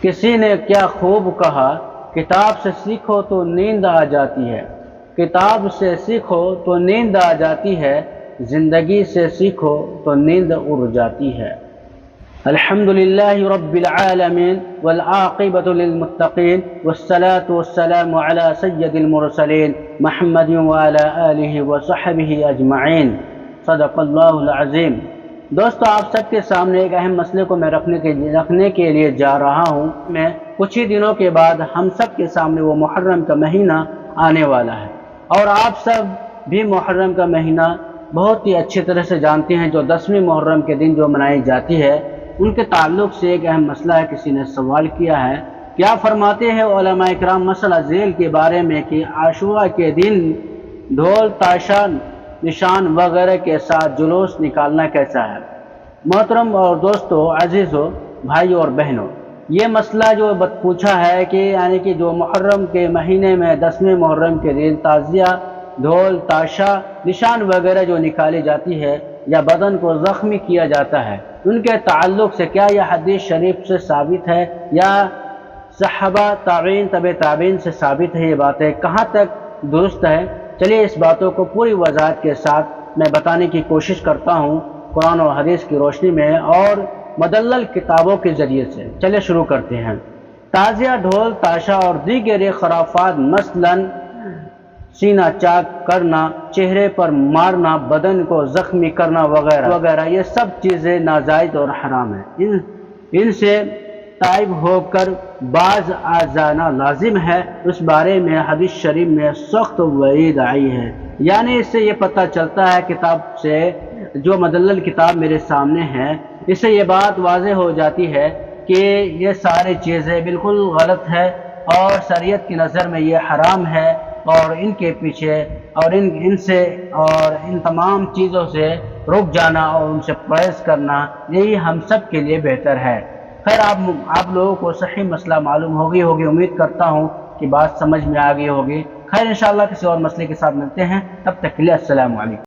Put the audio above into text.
किसी ने क्या खूब कहा, किताब से सीखो तो नींद आ जाती है। किताब से सीखो तो नींद आ जाती है, जिंदगी से सीखो तो नींद उड़ जाती है। अल्हम्दुलिल्लाहि रब्बिल आलमीन वल आक़िबतु लिल मुत्तक़ीन वस्सलातु वस्सलामु अला सय्यदिल मुरसलीन मुहम्मदिन व अला आलिहि व सहबिहि अजमईन। सदक़ल्लाहुल अज़ीम। दोस्तों, आप सबके सामने एक अहम मसले को मैं रखने के लिए जा रहा हूँ। मैं कुछ ही दिनों के बाद हम सब के सामने वो मुहर्रम का महीना आने वाला है, और आप सब भी मुहर्रम का महीना बहुत ही अच्छी तरह से जानते हैं। जो 10वीं मुहर्रम के दिन जो मनाई जाती है, उनके ताल्लुक़ से एक अहम मसला है। किसी ने सवाल किया है, क्या फरमाते हैं उलमा इकराम मसला झेल के बारे में कि आशूरा के दिन ढोल ताशा निशान वगैरह के साथ जुलूस निकालना कैसा है। मोहतरम और दोस्तों, अजीज़ों, भाइयों और बहनों, ये मसला जो पूछा है कि यानी कि जो मुहर्रम के महीने में 10वें मुहर्रम के दिन ताज़िया ढोल ताशा निशान वगैरह जो निकाली जाती है या बदन को ज़ख्मी किया जाता है, उनके ताल्लुक़ से क्या यह हदीस शरीफ से साबित है या सहाबा ताबीन तबे ताबीन से साबित है। ये बातें कहाँ तक दुरुस्त है, चलिए इस बातों को पूरी वज़ाहत के साथ मैं बताने की कोशिश करता हूँ कुरान और हदीस की रोशनी में और मुदल्लल किताबों के ज़रिए से। चलिए शुरू करते हैं। ताज़िया ढोल ताशा और दीगर खराफात मसलन सीना चाक करना, चेहरे पर मारना, बदन को ज़ख्मी करना वगैरह वगैरह, ये सब चीज़ें नाजायज़ और हराम हैं। इनसे ताइब होकर बाज आ जाना लाजिम है। उस बारे में हदीस शरीफ में सख्त वईद आई है। यानी इससे ये पता चलता है, किताब से जो मुदल्लल किताब मेरे सामने है, इससे ये बात वाज़ेह हो जाती है कि ये सारी चीज़ें बिल्कुल गलत है और शरीयत की नज़र में ये हराम है, और इनके पीछे और इनसे और इन तमाम चीज़ों से रुक जाना और उनसे परहेज़ करना, यही हम सब के लिए बेहतर है। खैर, आप लोगों को सही मसला मालूम होगी उम्मीद करता हूँ कि बात समझ में आ गई होगी। खैर, इंशाअल्लाह किसी और मसले के साथ मिलते हैं, तब तक के लिए अस्सलामु अलैकुम।